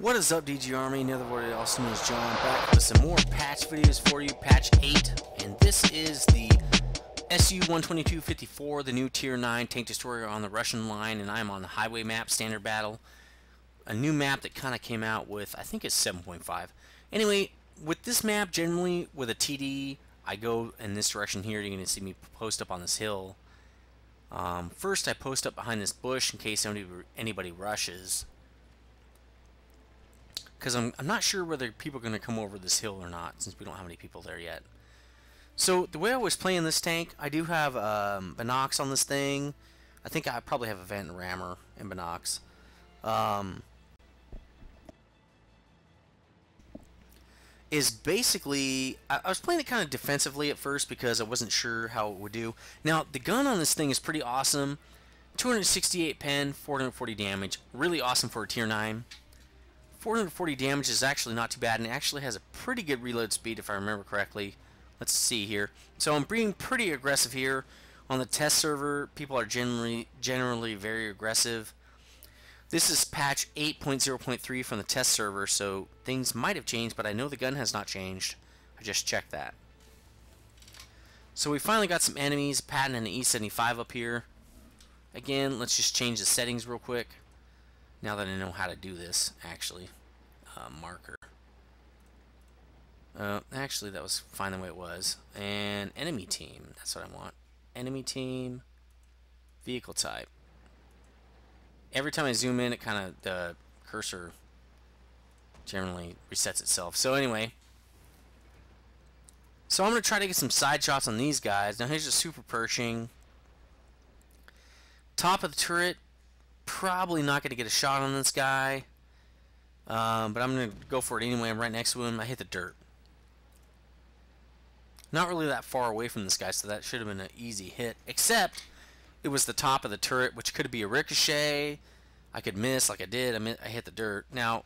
What is up, DG Army? Nethervoid, also known as John, back with some more patch videos for you, patch 8, and this is the SU-122-54, the new Tier 9 tank destroyer on the Russian line, and I'm on the highway map, standard battle, a new map that kind of came out with, I think it's 7.5. Anyway, with this map, generally, with a TD, I go in this direction here. You're going to see me post up on this hill. First, I post up behind this bush in case anybody rushes. Because I'm not sure whether people are going to come over this hill or not, since we don't have any people there yet. So, the way I was playing this tank, I do have Binox on this thing. I think I probably have a Vent and Rammer and Binox. Is basically, I was playing it kind of defensively at first because I wasn't sure how it would do. Now, the gun on this thing is pretty awesome. 268 pen, 440 damage. Really awesome for a Tier 9. 440 damage is actually not too bad, and it actually has a pretty good reload speed if I remember correctly. Let's see here. So I'm being pretty aggressive here. On the test server, people are generally very aggressive. This is patch 8.0.3 from the test server, so things might have changed, but I know the gun has not changed. I just checked that. So we finally got some enemies, Patton and the E75 up here. Again, let's just change the settings real quick. Now that I know how to do this, actually. Marker. Actually, that was fine the way it was. And enemy team, that's what I want. Enemy team, vehicle type. Every time I zoom in, it kind of, the cursor generally resets itself. So anyway, so I'm going to try to get some side shots on these guys. Now here's a super Pershing. Top of the turret, probably not going to get a shot on this guy. But I'm going to go for it anyway. I'm right next to him. I hit the dirt. Not really that far away from this guy, so that should have been an easy hit. Except it was the top of the turret, which could be a ricochet. I could miss like I did. I hit the dirt. Now,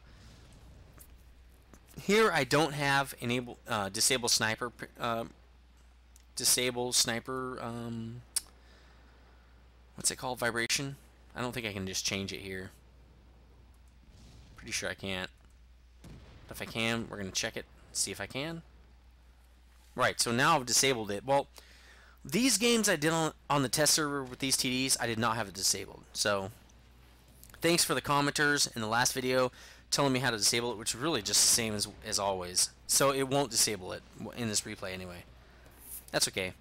here I don't have enable disable sniper. What's it called? Vibration. I don't think I can just change it here. Pretty sure I can't. But if I can, we're gonna check it. See if I can. Right. So now I've disabled it. Well, these games I did on the test server with these TDs, I did not have it disabled. So, thanks for the commenters in the last video telling me how to disable it, which is really just the same as always. So it won't disable it in this replay anyway. That's okay.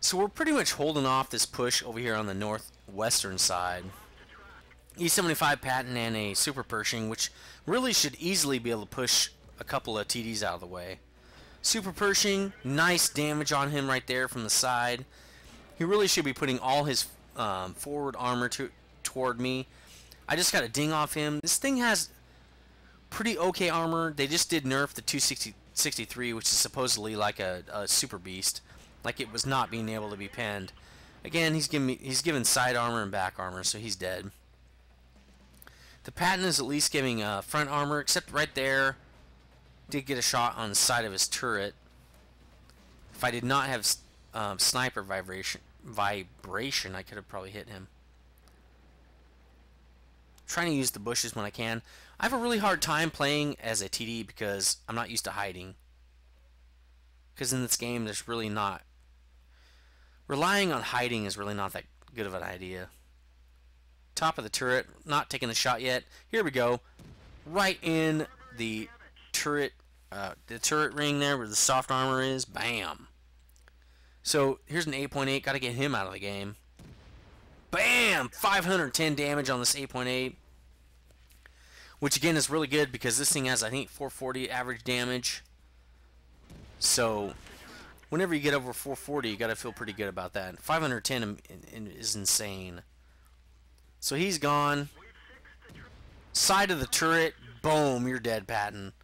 So we're pretty much holding off this push over here on the northwestern side. E75 Patton and a Super Pershing, which really should easily be able to push a couple of TDs out of the way. Super Pershing, nice damage on him right there from the side. He really should be putting all his forward armor toward me. I just got a ding off him. This thing has pretty okay armor. They just did nerf the 263, which is supposedly like a super beast. Like it was not being able to be penned. Again, he's given side armor and back armor, so he's dead. The Patton is at least giving front armor, except right there. Did get a shot on the side of his turret. If I did not have sniper vibration, I could have probably hit him. Trying to use the bushes when I can. I have a really hard time playing as a TD because I'm not used to hiding. Because in this game, there's really not. Relying on hiding is really not that good of an idea. Top of the turret, not taking the shot yet. Here we go. Right in the turret ring there where the soft armor is. Bam. So here's an 8.8. Got to get him out of the game. Bam! 510 damage on this 8.8. Which again is really good because this thing has, I think, 440 average damage. So whenever you get over 440, you got to feel pretty good about that. 510 is insane. So he's gone. Side of the turret. Boom. You're dead, Patton.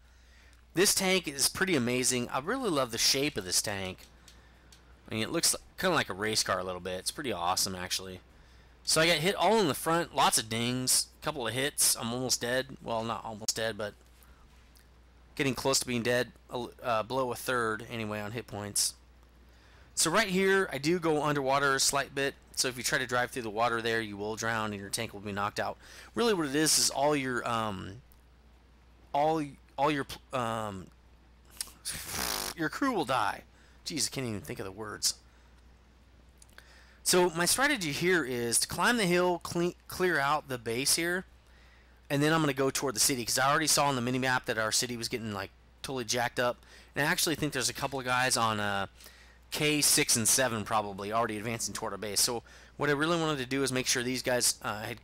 This tank is pretty amazing. I really love the shape of this tank. I mean, it looks kind of like a race car a little bit. It's pretty awesome, actually. So I got hit all in the front. Lots of dings. A couple of hits. I'm almost dead. Well, not almost dead, but getting close to being dead. Below a third, anyway, on hit points. So right here, I do go underwater a slight bit. So if you try to drive through the water there, you will drown and your tank will be knocked out. Really, what it is all your crew will die. Jeez, I can't even think of the words. So my strategy here is to climb the hill, clear out the base here, and then I'm going to go toward the city, because I already saw on the minimap that our city was getting like totally jacked up. And I actually think there's a couple of guys on K6 and 7 probably already advancing toward our base. So what I really wanted to do is make sure these guys had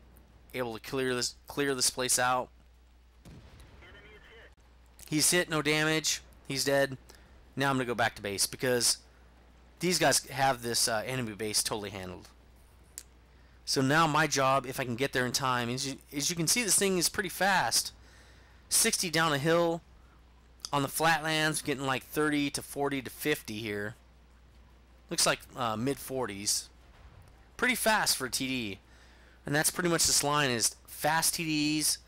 able to clear this place out. He's hit, no damage. He's dead. Now I'm going to go back to base, because these guys have this enemy base totally handled. So now my job, if I can get there in time, as you can see, this thing is pretty fast. 60 down a hill on the flatlands, getting like 30 to 40 to 50 here. Looks like mid 40s. Pretty fast for a TD. And that's pretty much this line, is fast TDs,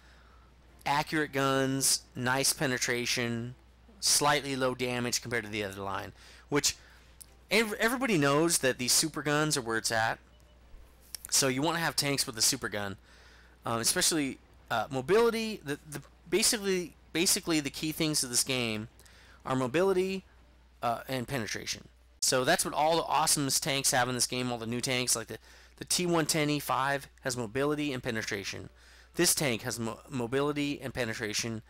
accurate guns, nice penetration, slightly low damage compared to the other line. Which everybody knows that these super guns are where it's at. So you want to have tanks with a super gun, especially mobility. Basically the key things of this game are mobility and penetration. So that's what all the awesomest tanks have in this game. All the new tanks, like the T110E5 has mobility and penetration. This tank has mobility and penetration.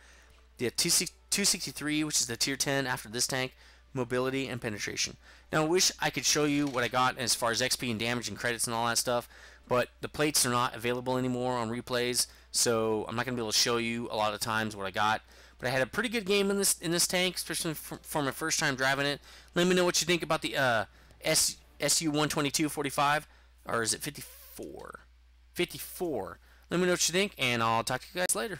The 263, which is the tier 10 after this tank, mobility and penetration. Now I wish I could show you what I got as far as XP and damage and credits and all that stuff, but the plates are not available anymore on replays, so I'm not going to be able to show you a lot of times what I got. But I had a pretty good game in this tank, especially for my first time driving it. Let me know what you think about the SU122-45, or is it 54? 54. Let me know what you think, and I'll talk to you guys later.